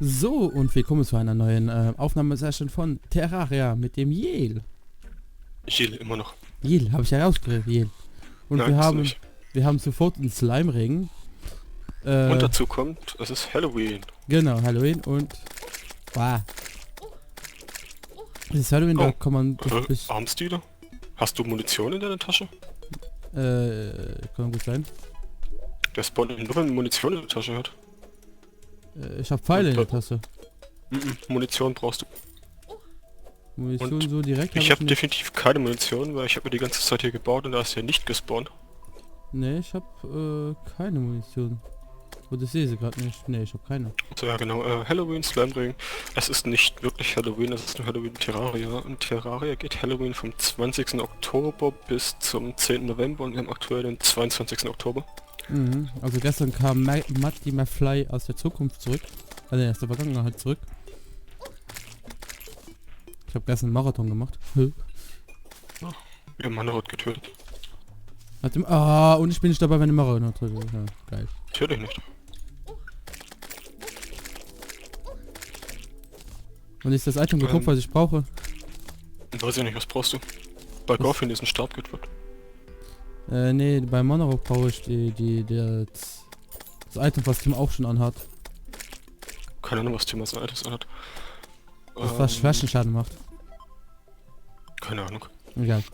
So, und willkommen zu einer neuen Aufnahmesession von Terraria mit dem Yel. Jill, immer noch. Yel, habe ich ja rausgekriegt, Yel. Und Nein, ist nicht. wir haben sofort einen Slime-Ring. Und dazu kommt, es ist Halloween. Genau, Halloween und... Wow. Das ist Halloween, da kann man... Armstile? Hast du Munition in deiner Tasche? Kann gut sein. Der spawnt nur, wenn man Munition in der Tasche hat. Ich habe Pfeile in der Tasse. Munition brauchst du. Munition Und so direkt Ich habe nicht. definitiv keine Munition, weil ich habe mir die ganze Zeit hier gebaut und da ist ja nicht gespawnt. Nee, ich habe keine Munition. Oder sehe sie gerade nicht. Nee, ich habe keine. So, ja genau, Halloween, Slime Ring. Es ist nicht wirklich Halloween, es ist nur Halloween Terraria. Und Terraria geht Halloween vom 20. Oktober bis zum 10. November und wir haben aktuell den 22. Oktober. Mhm. Also gestern kam Matty McFly aus der Zukunft zurück. Also aus der Vergangenheit zurück. Ich habe gestern einen Marathon gemacht. Wir haben Mannerot getötet. Und ich bin nicht dabei, wenn ich Marathon drücke. Ja, geil. Natürlich nicht. Und ist das Item geguckt, was ich brauche? Weiß ich nicht, was brauchst du? Bei Gorfin ist ein Startkit wird. Nee, bei Monarch brauche ich das Item, was Tim auch schon anhat. Keine Ahnung, was Timas altes anhat. Das was Schwächenschaden macht. Keine Ahnung. Egal.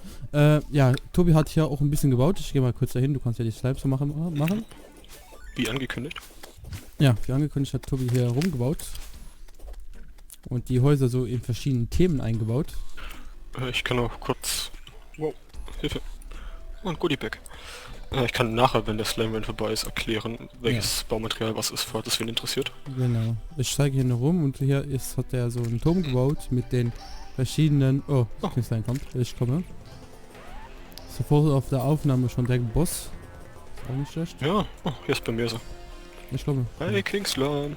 Ja, Tobi hat hier auch ein bisschen gebaut. Ich gehe mal kurz dahin, du kannst ja die Slimes so machen. Wie angekündigt. Ja, wie angekündigt hat Tobi hier rumgebaut. Und die Häuser so in verschiedenen Themen eingebaut. Ich kann auch kurz... Wow, Hilfe. Oh, ein Goodiebag. Ich kann nachher, wenn der Slime vorbei ist, erklären, welches Baumaterial was ist, falls es wen interessiert. Genau. Ich zeige hier nur rum und hier hat er so einen Turm gebaut mit den verschiedenen... Oh, Kingslime kommt. Ich komme. Sofort auf der Aufnahme schon der Boss. Ist auch nicht schlecht. Ja, oh, hier ist bei mir so. Ich komme. Hey, Kingslime.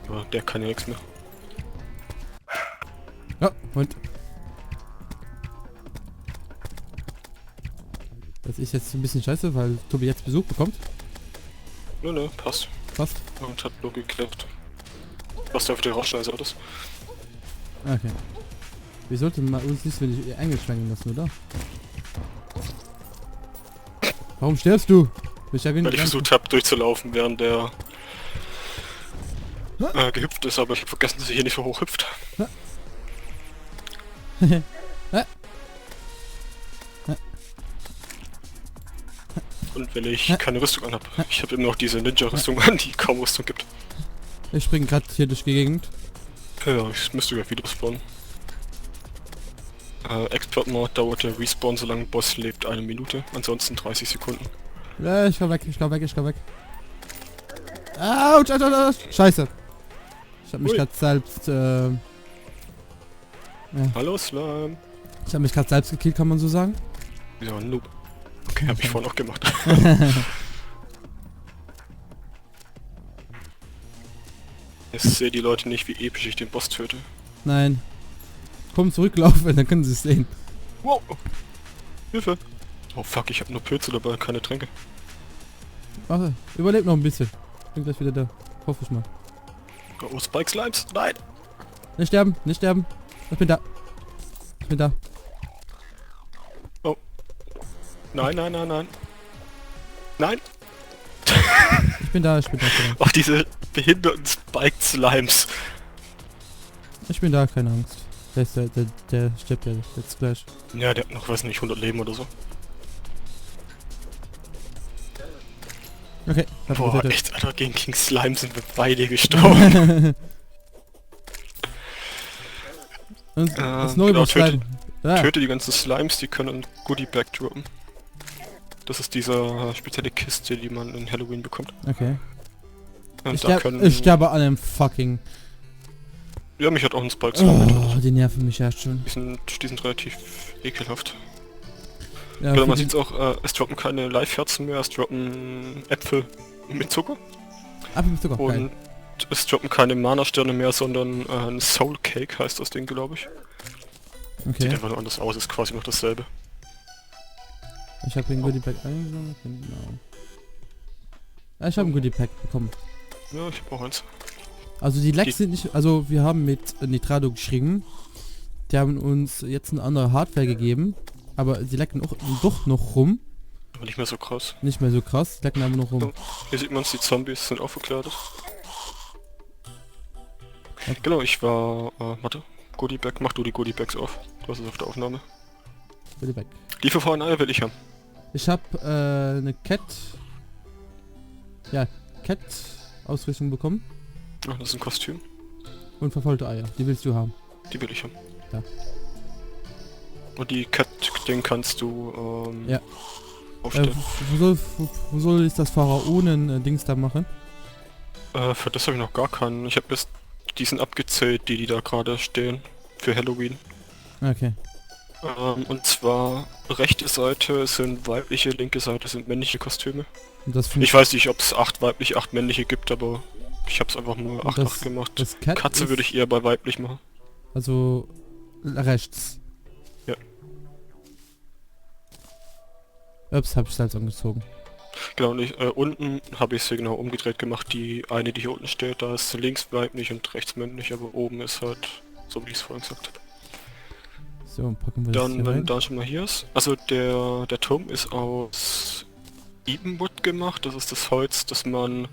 Ja, der kann ja nichts mehr. Ja, und... Das ist jetzt ein bisschen scheiße, weil Tobi jetzt Besuch bekommt. Nö, passt. Passt. Und hat nur geklappt. Was da auf der Rauschneise alles. Okay. Wir sollten mal uns nicht wirklich eingeschwenken lassen, oder? Warum stirbst du? Weil ich versucht habe durchzulaufen, während der gehüpft ist, aber ich habe vergessen, dass er hier nicht so hoch hüpft. Und wenn ich keine Rüstung anhab. Ich habe immer noch diese Ninja-Rüstung an, die kaum Rüstung gibt. Ich spring gerade hier durch die Gegend. Ja, ich müsste gleich wieder spawnen. Expert-Mode dauert der Respawn, solange Boss lebt, 1 Minute, ansonsten 30 Sekunden. Ja, ich komm weg, ich komm weg. Autsch, Scheiße. Ich hab mich gerade selbst, ja. Hallo Slime. Ich habe mich gerade selbst gekillt, kann man so sagen. Ja, Noob. Okay, habe ich vorhin auch gemacht. Jetzt sehen die Leute nicht, wie episch ich den Boss töte. Nein. Komm zurücklaufen, dann können sie es sehen. Wow. Hilfe. Oh fuck, ich habe nur Pilze dabei, keine Tränke. Warte, überlebt noch ein bisschen. Bin gleich wieder da. Hoffe ich mal. Oh, Spike Slimes. Nein. Nicht sterben, nicht sterben. Ich bin da. Ich bin da. Oh. Nein. Nein. Ich bin da. Ach, diese behinderten Spike Slimes. Ich bin da, keine Angst. Der stirbt ja jetzt gleich. Ja, der hat noch, weiß nicht, 100 Leben oder so. Okay. Boah, echt, Alter, gegen King Slime sind wir beide gestorben. Und das neue genau, Slime. Töte die ganzen Slimes, die können ein Goodie-Bag droppen. Das ist diese spezielle Kiste, die man in Halloween bekommt. Okay. Und Ich sterbe an einem fucking... Ja, mich hat auch ein Spike Slime. Oh, die nerven mich erst schon. Die sind relativ ekelhaft. Ja, genau, man sieht's auch, es droppen keine Live-Herzen mehr, es droppen Äpfel mit Zucker. Apfel mit Zucker, Und geil. es droppen keine Mana-Sterne mehr, sondern ein Soul Cake heißt das Ding, glaube ich. Okay. Sieht einfach nur anders aus, ist quasi noch dasselbe. Ich habe den Goodie Pack eingesammelt, genau. Ja, ich habe ein Goodie Pack bekommen. Ja, ich habe auch eins. Also die Lecks sind nicht... Also wir haben mit Nitrado geschrieben. Die haben uns jetzt eine andere Hardware gegeben. Aber sie lecken auch doch noch rum. Aber nicht mehr so krass. Nicht mehr so krass, die lecken aber noch rum. So, hier sieht man es, die Zombies sind auch verkleidet. Ja. Genau, ich war... warte. Goodie Bag, mach du die Goodie Bags auf. Du hast es auf der Aufnahme. Bitte weg. Liefervorhin Eier will ich haben. Ich habe eine Cat... Ja, Cat-Ausrüstung bekommen. Ach, das ist ein Kostüm. Und verfaulte Eier. Die willst du haben. Die will ich haben. Ja. Und die Cat-Ding kannst du Ja. aufstellen. Wo soll ich das Pharaonen-Dings da machen? Für das habe ich noch gar keinen. Ich habe bis diesen abgezählt, die da gerade stehen. Für Halloween. Okay. Und zwar rechte Seite sind weibliche, linke Seite sind männliche Kostüme. Und das Ich weiß nicht, ob es 8 weibliche, 8 männliche gibt, aber ich habe es einfach nur 8 das, gemacht. das Cat Katze ist würde ich eher bei weiblich machen. Also rechts. Ja. Ups, hab ich selbst angezogen. Genau, und unten habe ich es hier genau umgedreht gemacht. Die eine, die hier unten steht, da ist links weiblich und rechts männlich, aber oben ist halt so, wie ich es vorhin gesagt habe. So, packen wir das Dann, hier wenn rein. da schon mal hier ist. Also der Turm ist aus Ebenwood gemacht. Das ist das Holz, das man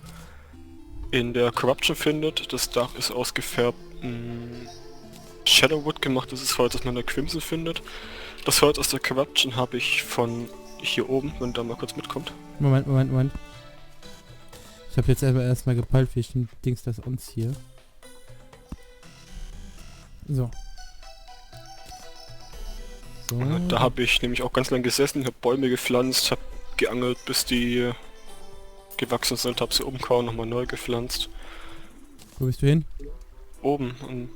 in der Corruption findet. Das Dach ist aus gefärbtem Shadowwood gemacht. Das ist Holz, das man in der Crimson findet. Das Holz aus der Corruption habe ich von hier oben, wenn da mal kurz mitkommt. Moment. Ich habe jetzt erstmal gepeilt, wie ich den Dings das anziehe. So. So. Da habe ich nämlich auch ganz lang gesessen, habe Bäume gepflanzt, habe geangelt, bis die gewachsen sind, habe sie umgehauen, nochmal neu gepflanzt. Wo bist du hin? Oben und,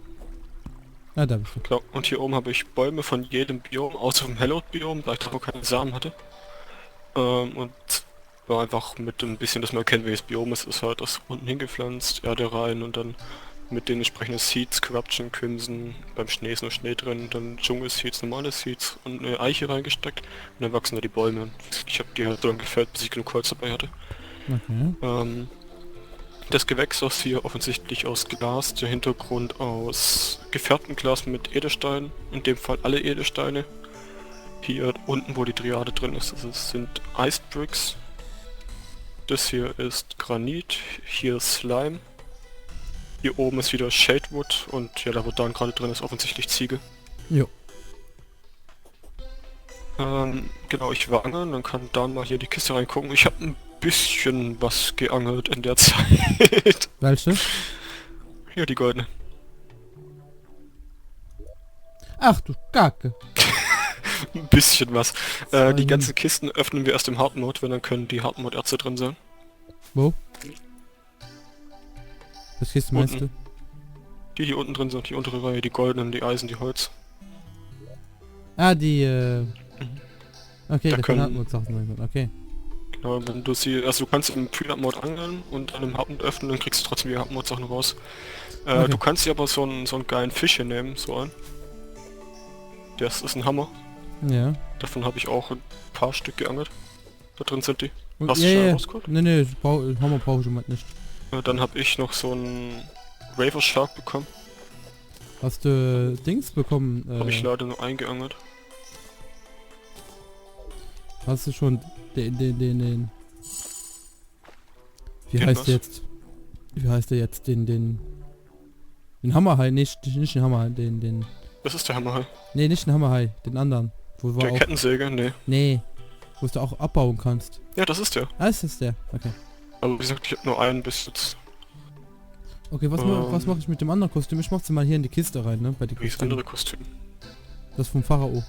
Ah, da bist du. genau, und hier oben habe ich Bäume von jedem Biom, außer vom Hallowed-Biom, da ich da keine Samen hatte. Und war einfach mit ein bisschen, dass man erkennt, welches Biom es ist, halt das unten hingepflanzt, Erde rein und dann mit den entsprechenden Seeds, Corruption, Crimson, beim Schnee ist nur Schnee drin, dann Dschungel-Seeds, normale Seeds und eine Eiche reingesteckt und dann wachsen da die Bäume. Und ich habe die halt so lange gefällt, bis ich genug Holz dabei hatte. Okay. Das Gewächshaus hier offensichtlich aus Glas, der Hintergrund aus gefärbtem Glas mit Edelsteinen, in dem Fall alle Edelsteine. Hier unten, wo die Triade drin ist, das sind Ice Bricks. Das hier ist Granit, hier ist Slime. Hier oben ist wieder Shadewood und ja, da wo dann gerade drin ist, offensichtlich Ziegel. Jo. Genau, ich war angeln, dann kann Dan mal hier die Kiste reingucken. Ich habe ein bisschen was geangelt in der Zeit. Welche? Ja, die goldene. Ach du Kacke. Ein bisschen was. So, Die ganzen Kisten öffnen wir erst im Hard Mode, wenn dann können die Hard Mode Erze drin sein. Wo? Was Kiste meinst Unten. du? Die unten drin sind, die untere Reihe, die goldenen, die Eisen, die Holz. Ah, die, Okay, Da da können- können Sachen sein. Okay. Genau, wenn du sie, also du kannst im Pre-Hard Mode angeln und dann im Hard Mode öffnen, dann kriegst du trotzdem die Hard Mode Sachen raus. Okay. Du kannst dir aber so einen geilen Fisch hier nehmen, so einen. Das ist ein Hammer. Ja. Davon habe ich auch ein paar Stück geangelt. Da drin sind die. Und, Hast du schon ja. rausgeholt? Nee, Hammer brauche ich im Moment nicht. Dann habe ich noch so einen Raver Shark bekommen. Hast du Dings bekommen? Habe ich leider nur eingeangelt. Hast du schon den Wie Den heißt was? der jetzt? Wie heißt der jetzt? Den Hammerhai, nicht den Hammerhai, den... Das ist der Hammerhai. Nee, nicht den Hammerhai, den anderen. Wo Der auch... Kettensäge? Nee. Nee. Wo du auch abbauen kannst. Ja, das ist der. Ah, ist das der? Okay. Aber wie gesagt, ich habe nur einen bis jetzt. Okay, was mache ich mit dem anderen Kostüm? Ich mach sie mal hier in die Kiste rein, ne? Bei die Wie ist das Kostüme. andere Kostüm? Das vom Pharao.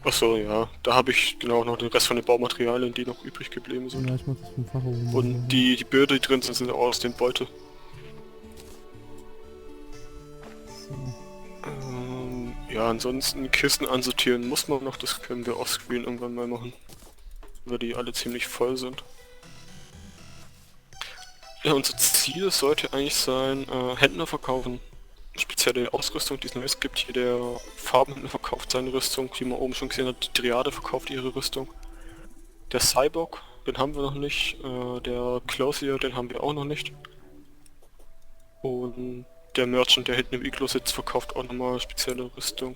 Achso, ja. Da habe ich genau noch den Rest von den Baumaterialien, die noch übrig geblieben sind. Ja, ich mach das vom Pharao. Und die Bilder, die drin sind, sind auch aus dem Beutel. So. Ja, ansonsten Kisten ansortieren muss man noch, das können wir offscreen irgendwann mal machen. Weil die alle ziemlich voll sind. Ja, unser Ziel sollte eigentlich sein, Händler verkaufen spezielle Ausrüstung, die es Neues gibt. Hier der Farbenhändler verkauft seine Rüstung, wie man oben schon gesehen hat, die Triade verkauft ihre Rüstung. Der Cyborg, den haben wir noch nicht. Der Closier, den haben wir auch noch nicht. Und der Merchant, der hinten im Iglo sitzt, verkauft auch nochmal spezielle Rüstung.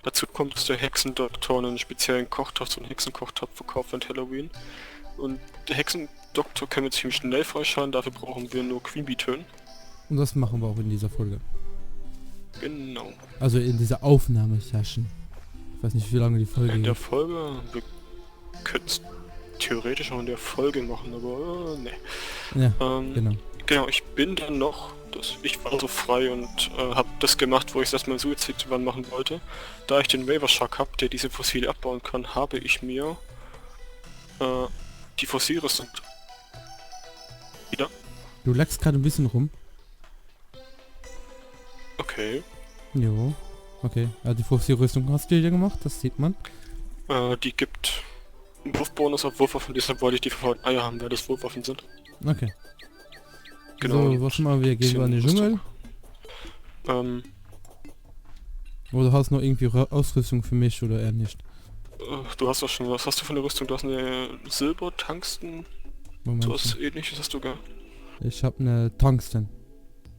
Dazu kommt, dass der Hexendoktor einen speziellen Kochtopf, so einen Hexenkochtopf verkauft an Halloween. Und der Hexendoktor können wir ziemlich schnell freischalten, dafür brauchen wir nur Queen Bee töten. Und das machen wir auch in dieser Folge. Genau. Also in dieser Aufnahmesession. Ich weiß nicht, wie lange die Folge In der geht. Folge, wir könnten es theoretisch auch in der Folge machen, aber ne. Ja, genau. Genau, ich bin dann noch, ich war so frei und habe das gemacht, wo ich das mal Suizid machen wollte. Da ich den Waver Shark habe, der diese Fossile abbauen kann, habe ich mir die Fossilrüstung wieder. Du lagst gerade ein bisschen rum. Okay. Jo. Okay. Ja, die Fossilrüstung hast du dir gemacht, das sieht man. Die gibt einen Wurfbonus auf Wurfwaffen, deshalb wollte ich die verfaulten Eier haben, weil das Wurfwaffen sind. Okay. Genau. So, was mal, wir gehen in den Dschungel. Oder hast du noch irgendwie Ausrüstung für mich oder eher nicht? Du hast doch schon, was hast du für eine Rüstung? Du hast eine Silber-Tungsten, Moment. sowas ähnliches hast du gar. Ich habe eine Tungsten.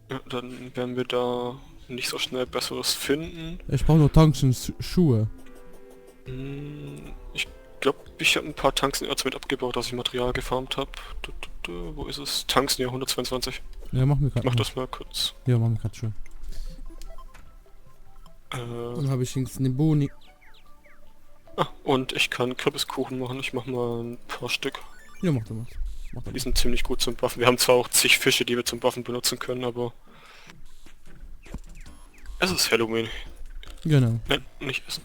Ja, dann werden wir da nicht so schnell besseres finden. Ich brauche nur Tungsten-Schuhe. Ich glaube, ich habe ein paar Tungstenerz mit abgebaut, dass ich Material gefarmt habe. Wo ist es? Tungsten, ja, 122. Ja, mach mir gerade. Mach das mal kurz. Ja, mach mir gerade schon. Dann habe ich links den Boni. Und ich kann Kürbiskuchen machen. Ich mach mal ein paar Stück. Ja, mach doch mal. Mach doch Die mal. sind ziemlich gut zum Buffen. Wir haben zwar auch zig Fische, die wir zum Buffen benutzen können, aber... Es ist Halloween. Genau. Nein, nicht essen.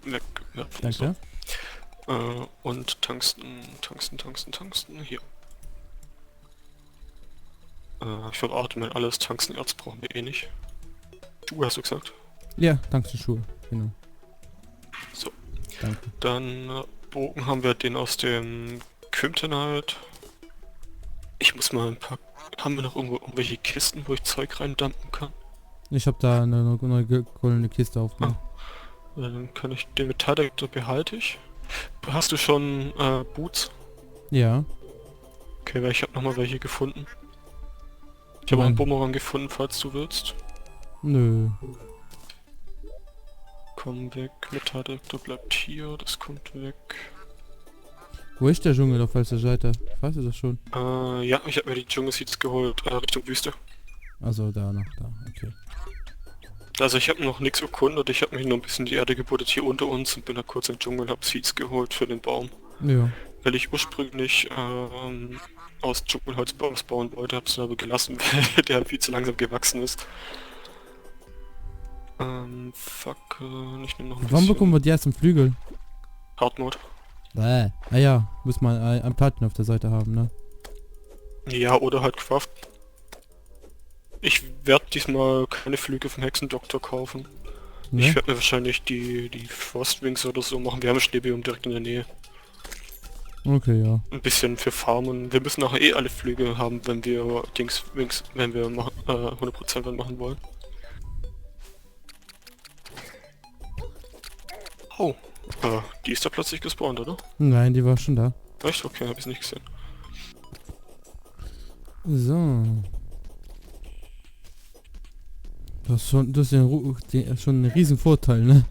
Weg. Ja, Danke. so. Und Tungsten. Hier. Ich verrate alles. Tungstenerz brauchen wir eh nicht. Du hast du gesagt? Ja, Tungsten-Schuhe. Genau. So. Danke. Dann Bogen haben wir den aus dem Kryptonite. Ich muss mal ein paar... Haben wir noch irgendwelche Kisten, wo ich Zeug reindumpen kann? Ich habe da eine goldene Kiste aufgemacht. Dann kann ich den Metalldetektor behalte ich. Hast du schon Boots? Ja. Okay, weil ich habe nochmal welche gefunden. Ich habe auch einen Bumerang gefunden, falls du willst. Nö. Komm weg, Metalldetektor bleibt hier, das kommt weg. Wo ist der Dschungel auf welcher Seite? Weißt du das schon? Ja, ich habe mir die Dschungelseeds geholt, Richtung Wüste. Also da noch, da, okay. Also ich habe noch nichts erkundet, ich habe mich nur ein bisschen die Erde gebuddelt hier unter uns und bin da kurz im Dschungel, habe Seeds geholt für den Baum. Ja. Weil ich ursprünglich aus Dschungelholz Baums bauen wollte, habe es aber gelassen, weil der viel zu langsam gewachsen ist. Fuck, ich nehme noch ein Wann bisschen bekommen wir die ersten Flügel? Hard Mode. Ah ja, muss man einen Platten auf der Seite haben, ne? Ja, oder halt Craft. Ich werde diesmal keine Flüge vom Hexendoktor kaufen. Ne? Ich werde mir wahrscheinlich die Frostwings oder so machen. Wir haben ein Schneebiom direkt in der Nähe. Okay, ja. Ein bisschen für Farmen. Wir müssen nachher eh alle Flüge haben, wenn wir wenn wir 100% machen wollen. Oh, die ist da plötzlich gespawnt, oder? Nein, die war schon da. Echt? Okay, habe ich nicht gesehen. So. Das ist ja schon ein riesen Vorteil, ne?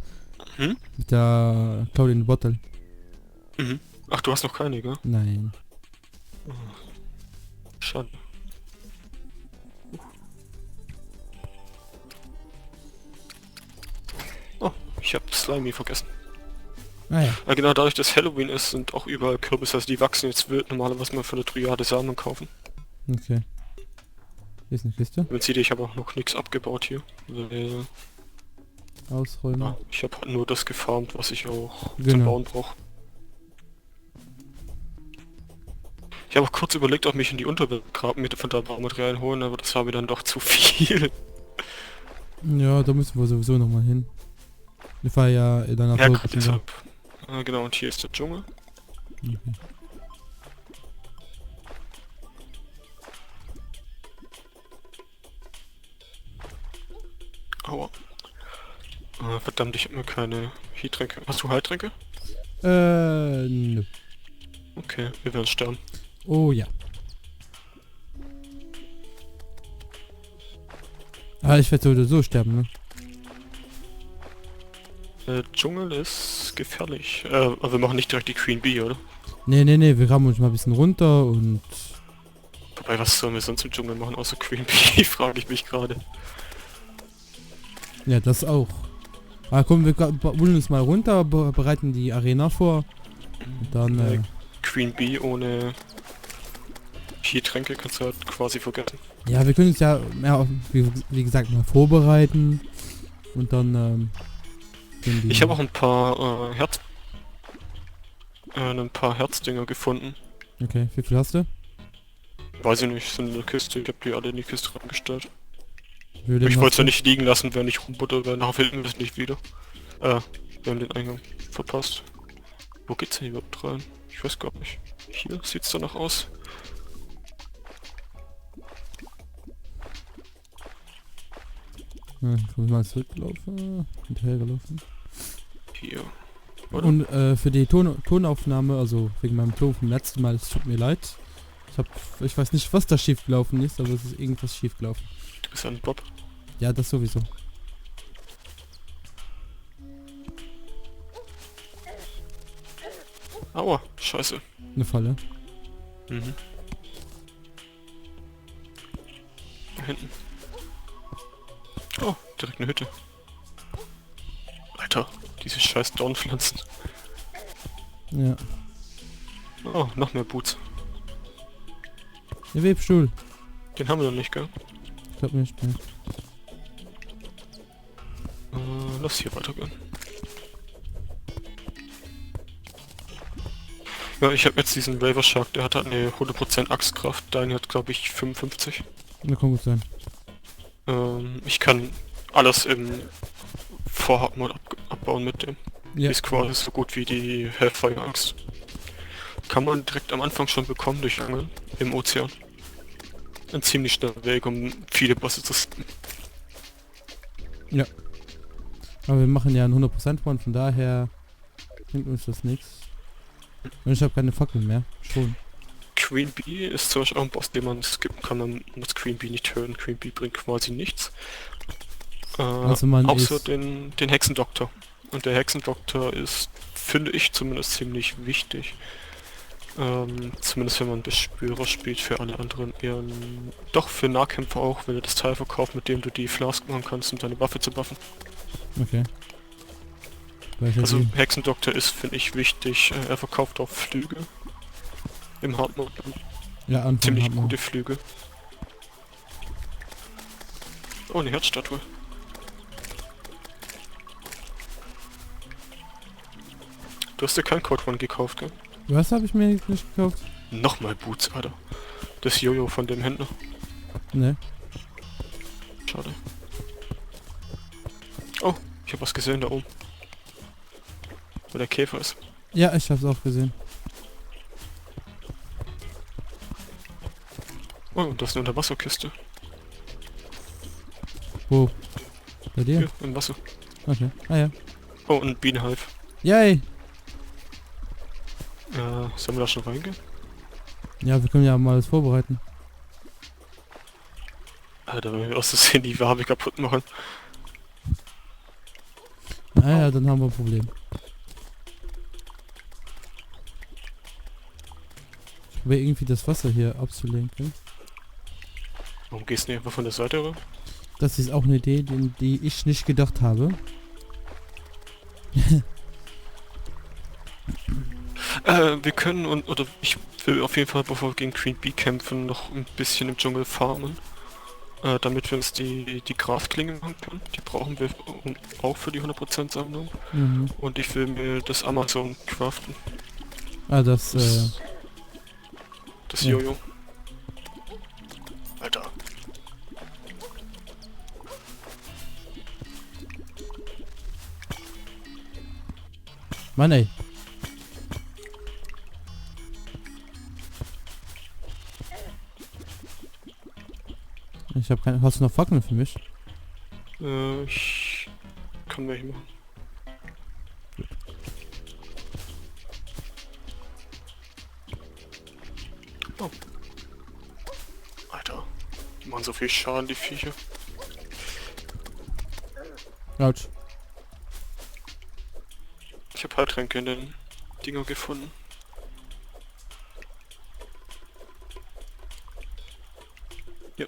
Hm? Mit der Claudine Bottle. Mhm. Ach, du hast noch keine, gell? Nein. Schade. Oh, ich habe Slimy vergessen. Ah ja. Ja, genau, dadurch, dass Halloween ist, sind auch überall Kürbisse, also die wachsen jetzt wild. Normalerweise mal für eine Triade Samen kaufen. Okay. Hier ist eine Kiste. Man sieht, ich habe auch noch nichts abgebaut hier. Weil, Ausräumen. ja, ich habe halt nur das gefarmt, was ich auch zum Genau. Bauen brauche. Ich habe auch kurz überlegt, ob mich in die Unterwelt graben mit von da Baumaterialien holen, aber das war mir dann doch zu viel. Ja, da müssen wir sowieso nochmal hin. Ich war ja in einer Ja, Folge gut, schon da. deshalb. Genau, und hier ist der Dschungel. Okay. Aua. Verdammt, ich habe mir keine Heattränke. Hast du Heiltränke? Nö. Okay, wir werden sterben. Oh ja. Ah, ich werde so oder so sterben, ne? Dschungel ist gefährlich. Aber wir machen nicht direkt die Queen Bee, oder? Nee, wir graben uns mal ein bisschen runter und... Wobei, was sollen wir sonst im Dschungel machen, außer Queen Bee, frage ich mich gerade. Ja, das auch. Ah, komm, wir holen uns mal runter, bereiten die Arena vor. Und dann, Queen Bee ohne Viehtränke kannst du halt quasi vergessen. ja, wir können uns ja, wie gesagt, mal vorbereiten. Und dann, Ich habe auch ein paar ein paar Herzdinger gefunden. Okay, wie viel hast du? Weiß ich nicht, sind in der Kiste. Ich habe die alle in die Kiste reingestellt. Wie viel Ich hast wollte es ja du? nicht liegen lassen, wenn ich rumbutter, weil nachher finden wir es nicht wieder. Wir haben den Eingang verpasst. Wo geht's denn überhaupt rein? Ich weiß gar nicht. Hier sieht's danach aus. Ja, ich muss mal zurücklaufen. Hinterhergelaufen. Hier. Oder? Und für die Tonaufnahme, also wegen meinem Ton vom letzten Mal, es tut mir leid. Ich weiß nicht, was da schief gelaufen ist, aber es ist irgendwas schief gelaufen. Du bist ein Bob. Ja, das sowieso. Aua, scheiße. Eine Falle. Mhm. Da hinten. Oh, direkt eine Hütte. Alter, diese scheiß Dornpflanzen. Ja. Oh, noch mehr Boots. Der Webstuhl. Den haben wir noch nicht, gell? Ich glaub nicht, ne. Lass hier weitergehen. Ja, ich habe jetzt diesen Raver Shark, der hat halt eine 100% Axtkraft, deine hat glaube ich 55. Na, kann gut sein. Ich kann alles im Vorhaben abbauen mit dem. Die Ja. ist quasi so gut wie die Hellfire Axt. Kann man direkt am Anfang schon bekommen durch Angeln im Ozean. Ein ziemlich schneller Weg, um viele Bosse zu skippen. Ja. Aber wir machen ja einen 100% von daher bringt uns das nichts. Und ich habe keine Fackeln mehr. Schon. Queen Bee ist zum Beispiel auch ein Boss, den man skippen kann, man muss Queen Bee nicht hören. Queen Bee bringt quasi nichts. Also man außer ist... den Hexendoktor. Und der Hexendoktor ist, finde ich, zumindest ziemlich wichtig. Zumindest wenn man Beschwörer spielt, für alle anderen eher doch für Nahkämpfer auch, wenn du das Teil verkaufst, mit dem du die Flask machen kannst, um deine Waffe zu buffen. Okay. Welche Also die? Hexendoktor ist, finde ich, wichtig. Er verkauft auch Flüge. Im Hardmode. Ja, Anfang Ziemlich hat man. gute Flüge. Oh, eine Herzstatue. Du hast dir kein Code One gekauft, gell? Was habe ich mir nicht gekauft? Nochmal Boots, Alter. Das Jojo von dem Händler. Ne. Schade. Oh, ich habe was gesehen da oben. Wo der Käfer ist. Ja, ich hab's auch gesehen. Oh, und das ist eine Unterwasserkiste. Wo? Bei dir? Hier, im Wasser. Okay. Ah ja. Oh, und ein Bienenhive. Yay! Sollen wir da schon reingehen? Ja, wir können ja mal das vorbereiten. Alter, wenn wir aus der Szene die Wabe kaputt machen. Ah ja, dann haben wir ein Problem. Ich probiere irgendwie das Wasser hier abzulenken. Warum gehst du nicht einfach von der Seite rüber? Das ist auch eine Idee, die ich nicht gedacht habe. Wir können oder ich will auf jeden Fall, bevor wir gegen Queen Bee kämpfen, noch ein bisschen im Dschungel farmen. Damit wir uns die Kraftklinge machen können. Die brauchen wir auch für die 100% Sammlung. Mhm. Und ich will mir das Amazon craften. Ah, das, Das ja. Jojo. Alter. Mann ey. Ich habe keine... Hast du noch Fackeln für mich? Ich kann welche machen. Oh. Alter. Die machen so viel Schaden, die Viecher. Autsch. Ich habe Heiltränke in den Dinger gefunden. Ja.